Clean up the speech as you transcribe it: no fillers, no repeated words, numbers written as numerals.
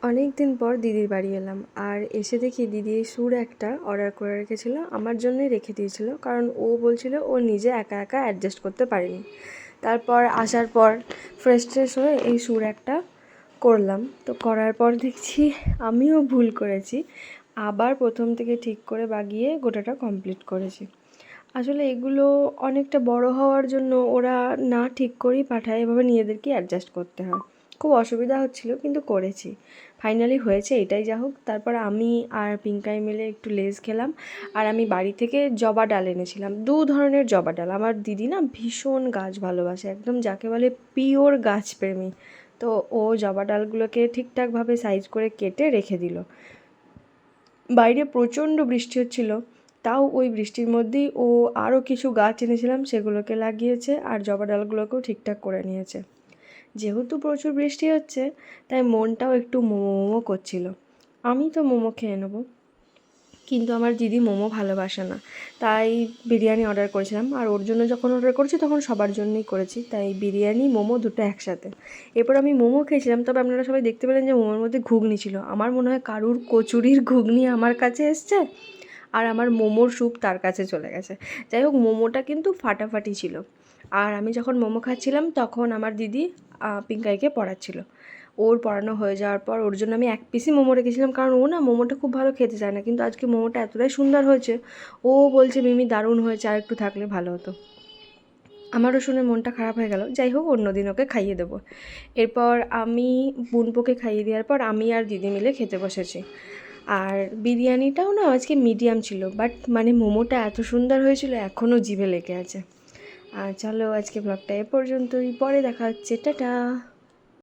অনেক দিন পর দিদির বাড়ি এলাম, আর এসে দেখি দিদি সুর একটা অর্ডার করে রেখেছিল, আমার জন্যই রেখে দিয়েছিল, কারণ ও বলছিল ও নিজে একা একা অ্যাডজাস্ট করতে পারেনি। তারপর আসার পর ফ্রেশ ট্রেশ হয়ে এই সুর একটা করলাম। তো করার পর দেখছি আমিও ভুল করেছি, আবার প্রথম থেকে ঠিক করে বাগিয়ে গোটাটা কমপ্লিট করেছি। আসলে এগুলো অনেকটা বড় হওয়ার জন্য ওরা না ঠিক করেই পাঠায়, এভাবে নিজেদেরকে অ্যাডজাস্ট করতে হয়। খুব অসুবিধা হচ্ছিল, কিন্তু করেছি, ফাইনালি হয়েছে, এটাই যা হোক। তারপর আমি আর পিঙ্কাই মিলে একটু লেজ খেলাম, আর আমি বাড়ি থেকে জবা ডাল এনেছিলাম, 2 ধরনের জবা ডাল। আমার দিদি না ভীষণ গাছ ভালোবাসে, একদম যাকে বলে পিওর গাছপ্রেমী। তো ও জবা ডালগুলোকে ঠিকঠাকভাবে সাইজ করে কেটে রেখে দিল। বাইরে প্রচণ্ড বৃষ্টি হচ্ছিল, তাও ওই বৃষ্টির মধ্যেই ও আরও কিছু গাছ এনেছিলাম সেগুলোকে লাগিয়েছে, আর জবা ডালগুলোকেও ঠিকঠাক করে নিয়েছে। যেহেতু প্রচুর বৃষ্টি হচ্ছে, তাই মনটাও একটু মোমো মোমো করছিল। আমি তো মোমো খেয়ে নেবো, কিন্তু আমার দিদি মোমো ভালোবাসে না, তাই বিরিয়ানি অর্ডার করেছিলাম। আর ওর জন্য যখন অর্ডার করেছি তখন সবার জন্যই করেছি, তাই বিরিয়ানি মোমো দুটো একসাথে। এরপর আমি মোমো খেয়েছিলাম, তবে আপনারা সবাই দেখতে পেলেন যে মোমোর মধ্যে ঘুগনি ছিল। আমার মনে হয় কারুর কচুরির ঘুগনি আমার কাছে এসছে, আর আমার মোমোর স্যুপ তার কাছে চলে গেছে। যাই হোক, মোমোটা কিন্তু ফাটাফাটি ছিল। আর আমি যখন মোমো খাচ্ছিলাম তখন আমার দিদি পিঙ্কাইকে পড়াচ্ছিল। ওর পড়ানো হয়ে যাওয়ার পর ওর জন্য আমি 1 পিসই মোমো রেখেছিলাম, কারণ ও না মোমোটা খুব ভালো খেতে চায় না, কিন্তু আজকে মোমোটা এতটাই সুন্দর হয়েছে, ও বলছে মিমি দারুণ হয়েছে, আর একটু থাকলে ভালো হতো। আমারও শুনে মনটা খারাপ হয়ে গেল। যাই হোক, অন্য দিন ওকে খাইয়ে দেবো। এরপর আমি বুনপোকে খাইয়ে দেওয়ার পর আমি আর দিদি মিলে খেতে বসেছি। আর বিরিয়ানিটাও না আজকে মিডিয়াম ছিল, বাট মানে মোমোটা এত সুন্দর হয়েছিল, এখনও জিভে লেগে আছে। আর চলো, আজকে ব্লগটা এ পর্যন্তই, পরে দেখা হচ্ছে, টাটা।